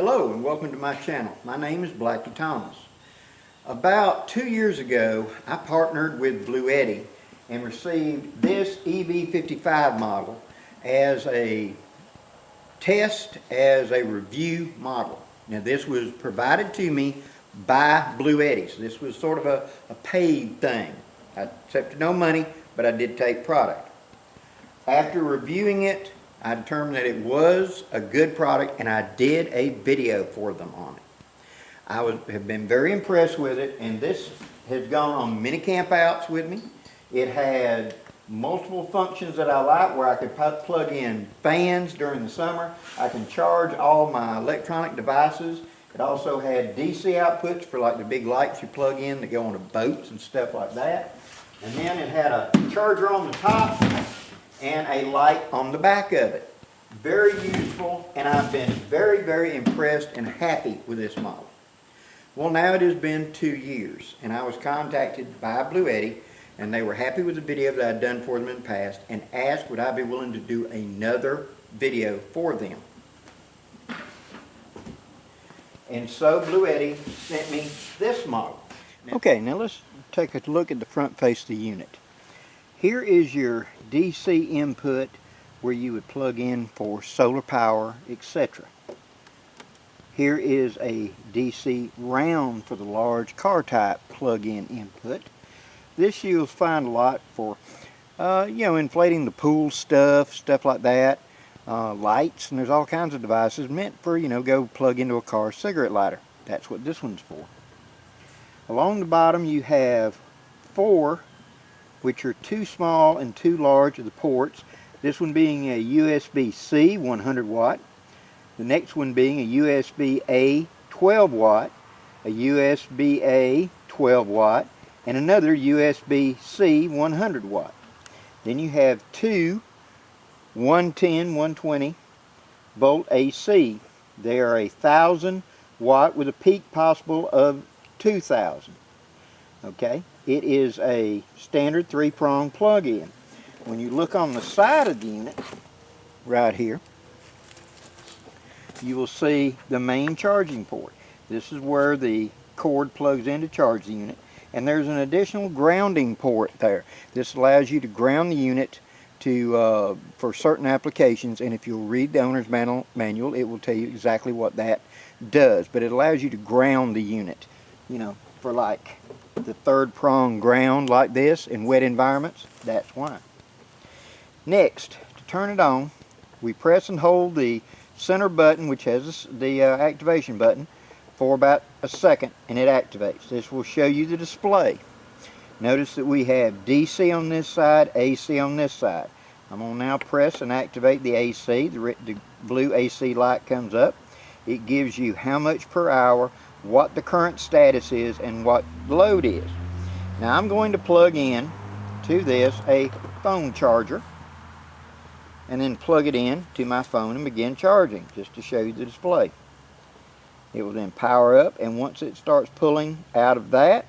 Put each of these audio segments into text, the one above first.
Hello and welcome to my channel. My name is Bluetti Thomas. About 2 years ago, I partnered with Bluetti and received this EV55 model as a test, as a review model. Now this was provided to me by Bluetti, so this was sort of a paid thing. I accepted no money, but I did take product. After reviewing it, I determined that it was a good product, and I did a video for them on it. I have been very impressed with it, and this has gone on many campouts with me. It had multiple functions that I like, where I could plug in fans during the summer. I can charge all my electronic devices. It also had DC outputs for like the big lights you plug in that go onto boats and stuff like that. And then it had a charger on the top and a light on the back of it. Very useful, and I've been very, very impressed and happy with this model. Well, now it has been 2 years, and I was contacted by Bluetti, and they were happy with the video that I'd done for them in the past, and asked would I be willing to do another video for them. And so Bluetti sent me this model. Okay, now let's take a look at the front face of the unit. Here is your DC input where you would plug in for solar power, etc. Here is a DC round for the large car type plug-in input. This you'll find a lot for, inflating the pool stuff like that, lights, and there's all kinds of devices meant for, go plug into a car cigarette lighter. That's what this one's for. Along the bottom you have 4, which are 2 small and 2 large of the ports. This one being a USB-C 100 watt. The next one being a USB-A 12 watt, a USB-A 12 watt, and another USB-C 100 watt. Then you have 2 110, 120 volt AC. They are 1,000 watt with a peak possible of 2,000. Okay, it is a standard 3-prong plug-in. When you look on the side of the unit, right here, you will see the main charging port. This is where the cord plugs in to charge the unit, and there's an additional grounding port there. This allows you to ground the unit to for certain applications, and if you'll read the owner's manual, it will tell you exactly what that does. But it allows you to ground the unit, for like the 3rd prong ground like this in wet environments. That's why. Next, to turn it on, we press and hold the center button, which has the activation button, for about a second, and it activates. This will show you the display. Notice that we have DC on this side, AC on this side. I'm going to now press and activate the AC. The blue AC light comes up. It gives you how much per hour, what the current status is, and what the load is. Now I'm going to plug in to this a phone charger, and then plug it in to my phone and begin charging, just to show you the display. It will then power up, and once it starts pulling out of that,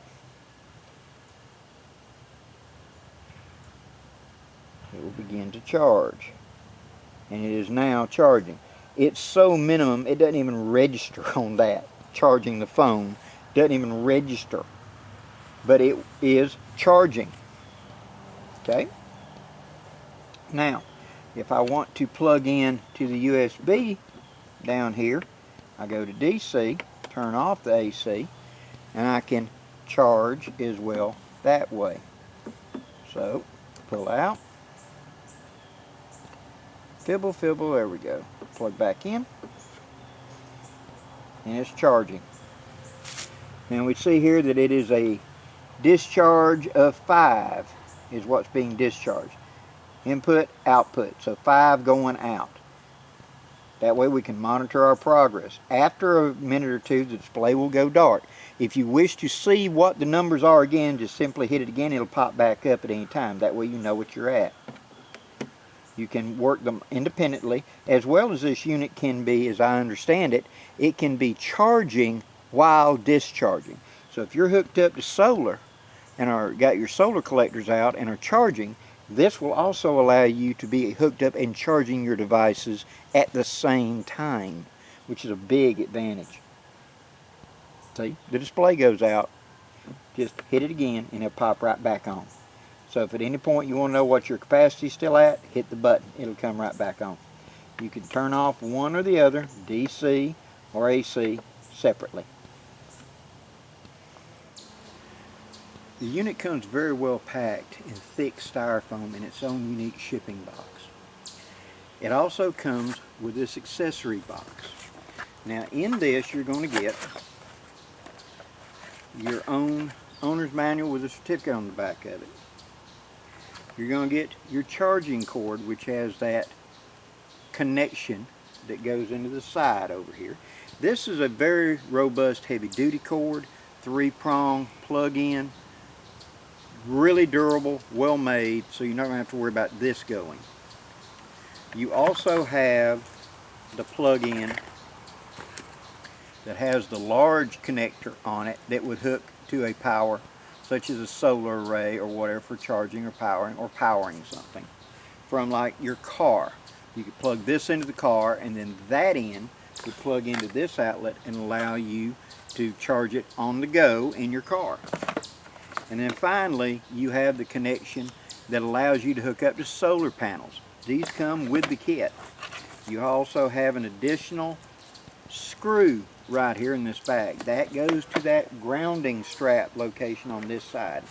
it will begin to charge. And it is now charging. It's so minimum, it doesn't even register on that. Charging the phone doesn't even register. But it is charging. Okay? Now, if I want to plug in to the USB down here, I go to DC, turn off the AC, and I can charge as well that way. So, pull out, fibble, there we go. Plug back in, and it's charging. Now we see here that it is a discharge of 5 is what's being discharged. Input, output, so 5 going out. That way we can monitor our progress. After a minute or two, the display will go dark. If you wish to see what the numbers are again, just simply hit it again. It'll pop back up at any time. That way you know what you're at. You can work them independently, as well as this unit can be, as I understand it, it can be charging while discharging. So if you're hooked up to solar and got your solar collectors out and are charging, this will also allow you to be hooked up and charging your devices at the same time, which is a big advantage. See, the display goes out, just hit it again and it'll pop right back on. So if at any point you want to know what your capacity is still at, hit the button, it'll come right back on. You can turn off one or the other, DC or AC, separately. The unit comes very well packed in thick styrofoam in its own unique shipping box. It also comes with this accessory box. Now in this you're going to get your own owner's manual with a certificate on the back of it. You're going to get your charging cord, which has that connection that goes into the side over here. This is a very robust heavy duty cord, 3-prong plug-in, really durable, well made, so you're not going to have to worry about this going. You also have the plug-in that has the large connector on it that would hook to a power, such as a solar array or whatever, for charging or powering something from like your car. You could plug this into the car, and then that end would plug into this outlet and allow you to charge it on the go in your car. And then finally, you have the connection that allows you to hook up to solar panels. These come with the kit. You also have an additional screw right here in this bag. That goes to that grounding strap location on this side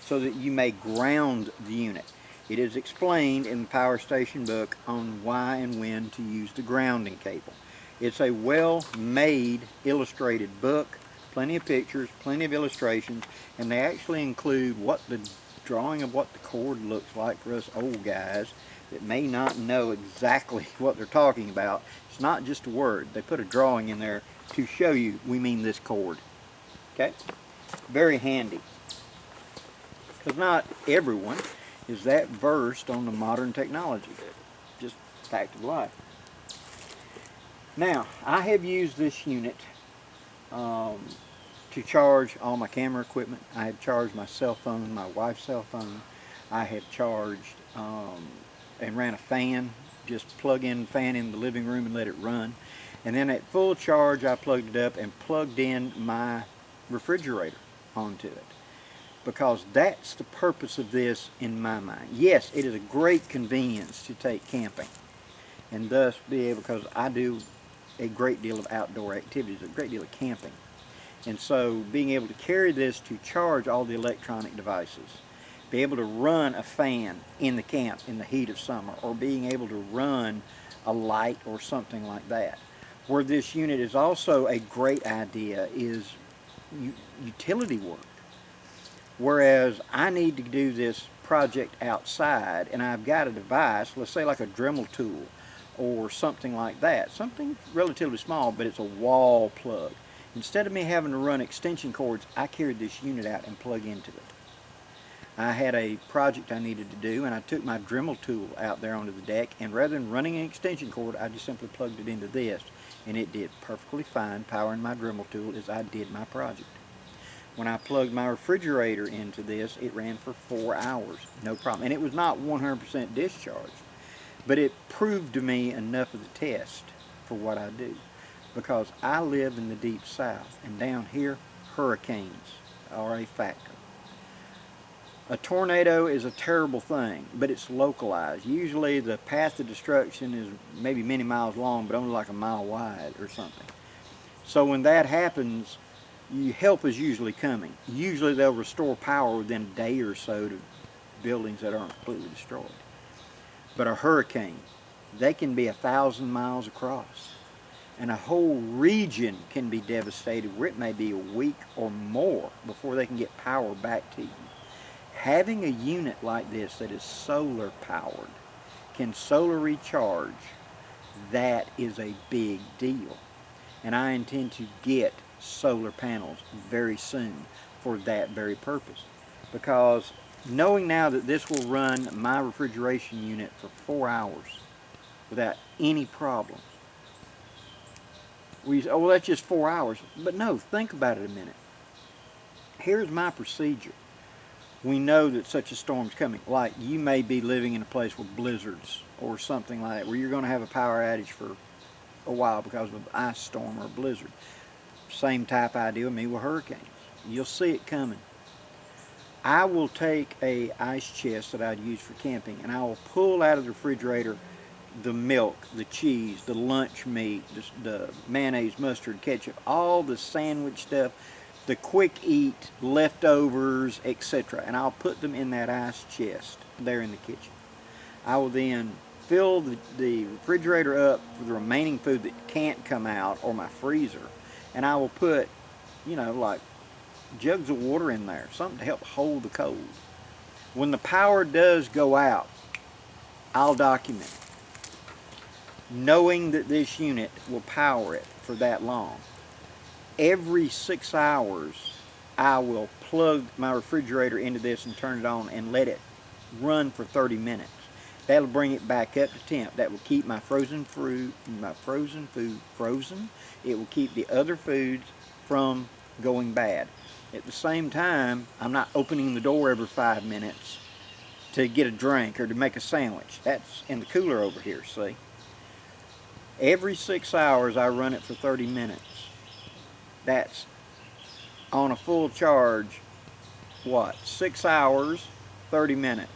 so that you may ground the unit. It is explained in the power station book on why and when to use the grounding cable. It's a well-made illustrated book, plenty of pictures, plenty of illustrations, and they actually include what the drawing of what the cord looks like for us old guys that may not know exactly what they're talking about. It's not just a word. They put a drawing in there to show you we mean this cord. Okay? Very handy. Because not everyone is that versed on the modern technology. Just fact of life. Now, I have used this unit to charge all my camera equipment. I have charged my cell phone, my wife's cell phone. I have charged and ran a fan, just plug in the fan in the living room and let it run. And then at full charge I plugged it up and plugged in my refrigerator onto it, because that's the purpose of this in my mind. Yes, it is a great convenience to take camping and thus be able, because I do a great deal of outdoor activities, a great deal of camping. And so being able to carry this to charge all the electronic devices, be able to run a fan in the camp in the heat of summer, or being able to run a light or something like that. Where this unit is also a great idea is utility work. Whereas I need to do this project outside and I've got a device, let's say like a Dremel tool or something like that, something relatively small, but it's a wall plug. Instead of me having to run extension cords, I carried this unit out and plug into it. I had a project I needed to do, and I took my Dremel tool out there onto the deck, and rather than running an extension cord, I just simply plugged it into this, and it did perfectly fine powering my Dremel tool as I did my project. When I plugged my refrigerator into this, it ran for 4 hours, no problem. And it was not 100% discharged, but it proved to me enough of the test for what I do. Because I live in the deep south, and down here, hurricanes are a factor. A tornado is a terrible thing, but it's localized. Usually the path of destruction is maybe many miles long, but only like a mile wide or something. So when that happens, help is usually coming. Usually they'll restore power within a day or so to buildings that aren't completely destroyed. But a hurricane, they can be 1,000 miles across. And a whole region can be devastated where it may be a week or more before they can get power back to you. Having a unit like this that is solar powered, can solar recharge, that is a big deal. And I intend to get solar panels very soon for that very purpose. Because knowing now that this will run my refrigeration unit for 4 hours without any problems. We say, oh, well, that's just 4 hours. But no, think about it a minute. Here's my procedure. We know that such a storm's coming. Like you may be living in a place with blizzards or something like that, where you're going to have a power outage for a while because of an ice storm or a blizzard. Same type idea with me with hurricanes. You'll see it coming. I will take a ice chest that I'd use for camping, and I will pull out of the refrigerator the milk, the cheese, the lunch meat, the mayonnaise, mustard, ketchup, all the sandwich stuff, the quick eat, leftovers, etc. And I'll put them in that ice chest there in the kitchen. I will then fill the refrigerator up with the remaining food that can't come out, or my freezer, and I will put, like jugs of water in there, something to help hold the cold. When the power does go out, I'll document it, knowing that this unit will power it for that long. Every 6 hours, I will plug my refrigerator into this and turn it on and let it run for 30 minutes. That'll bring it back up to temp. That will keep my frozen food frozen. It will keep the other foods from going bad. At the same time, I'm not opening the door every 5 minutes to get a drink or to make a sandwich. That's in the cooler over here, see? Every 6 hours, I run it for 30 minutes. That's on a full charge, 6 hours, 30 minutes.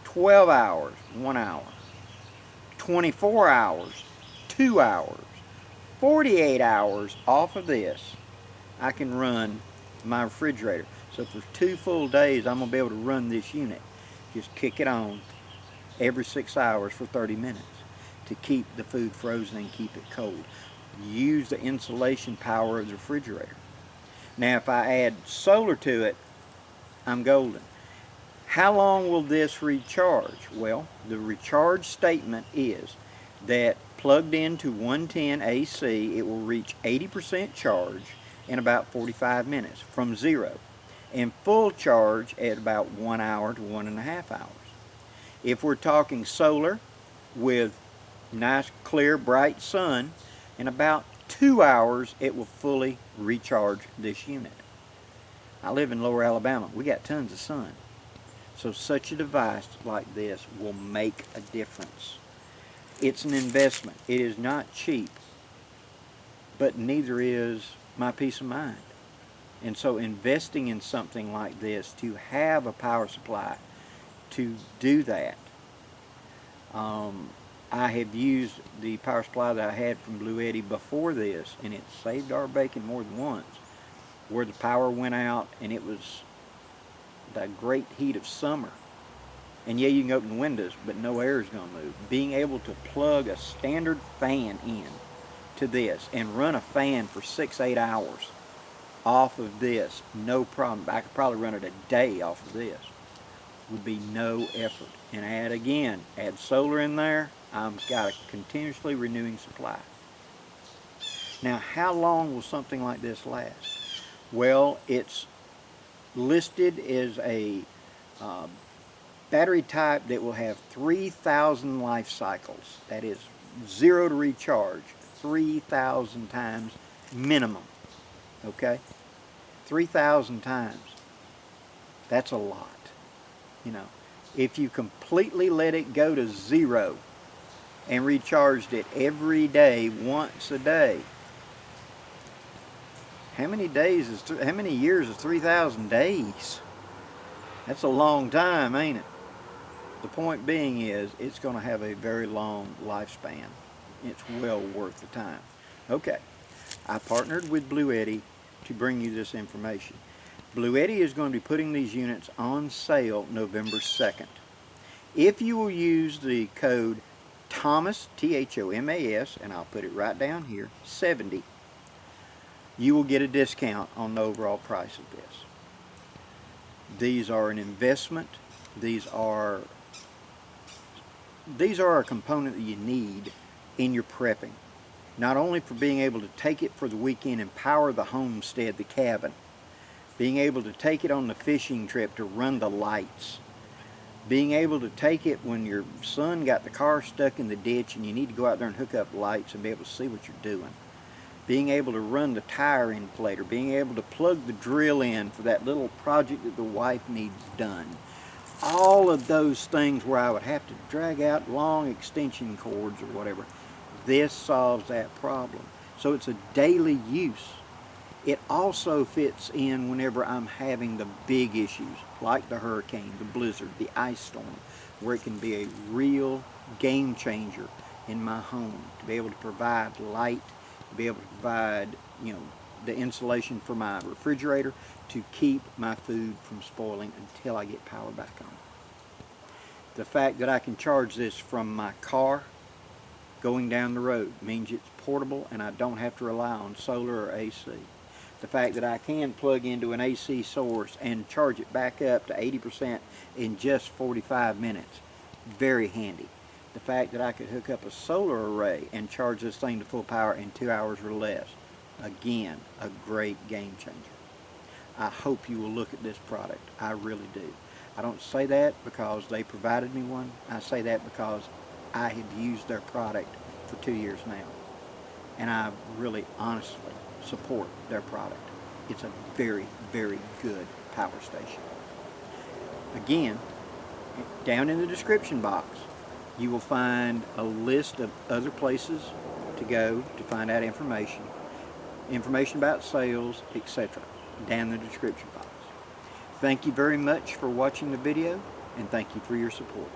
12 hours, 1 hour. 24 hours, 2 hours. 48 hours off of this, I can run my refrigerator. So for 2 full days, I'm going to be able to run this unit. Just kick it on every 6 hours for 30 minutes to keep the food frozen and keep it cold. Use the insulation power of the refrigerator. Now if I add solar to it, I'm golden. How long will this recharge? Well, the recharge statement is that plugged into 110 AC, it will reach 80% charge in about 45 minutes from zero, and full charge at about 1 hour to 1.5 hours. If we're talking solar with nice, clear, bright sun, in about 2 hours it will fully recharge this unit. I live in Lower Alabama. We got tons of sun. So such a device like this will make a difference. It's an investment. It is not cheap, but neither is my peace of mind. And so investing in something like this, to have a power supply to do that, I have used the power supply that I had from Bluetti before this, and it saved our bacon more than once, where the power went out and it was the great heat of summer. And yeah, you can open the windows, but no air is going to move. Being able to plug a standard fan in to this and run a fan for 6-8 hours off of this, no problem. I could probably run it a day off of this. Would be no effort. And add solar in there, I've got a continuously renewing supply. Now, how long will something like this last? Well, it's listed as a battery type that will have 3,000 life cycles. That is 0 to recharge, 3,000 times minimum. Okay? 3,000 times. That's a lot. If you completely let it go to 0 and recharged it every day, once a day, how many years is 3,000 days? That's a long time, ain't it? The point being is, it's going to have a very long lifespan. It's well worth the time. Okay, I partnered with Bluetti to bring you this information. Bluetti is going to be putting these units on sale November 2nd. If you will use the code Thomas, T-H-O-M-A-S, and I'll put it right down here, 70, you will get a discount on the overall price of this. These are an investment. These are a component that you need in your prepping. Not only for being able to take it for the weekend and power the homestead, the cabin, being able to take it on the fishing trip to run the lights, being able to take it when your son got the car stuck in the ditch and you need to go out there and hook up lights and be able to see what you're doing, being able to run the tire inflator, being able to plug the drill in for that little project that the wife needs done. All of those things where I would have to drag out long extension cords or whatever, This solves that problem. So it's a daily use. It also fits in whenever I'm having the big issues, like the hurricane, the blizzard, the ice storm, where it can be a real game changer in my home, to be able to provide light, to be able to provide, the insulation for my refrigerator, to keep my food from spoiling until I get power back on. The fact that I can charge this from my car going down the road means it's portable and I don't have to rely on solar or AC. The fact that I can plug into an AC source and charge it back up to 80% in just 45 minutes, very handy. The fact that I could hook up a solar array and charge this thing to full power in 2 hours or less, again, a great game changer. I hope you will look at this product. I really do. I don't say that because they provided me one. I say that because I have used their product for 2 years now. And I really honestly support their product. It's a very, very good power station. Again, down in the description box, you will find a list of other places to go to find out information about sales, etc. down in the description box. Thank you very much for watching the video, and thank you for your support.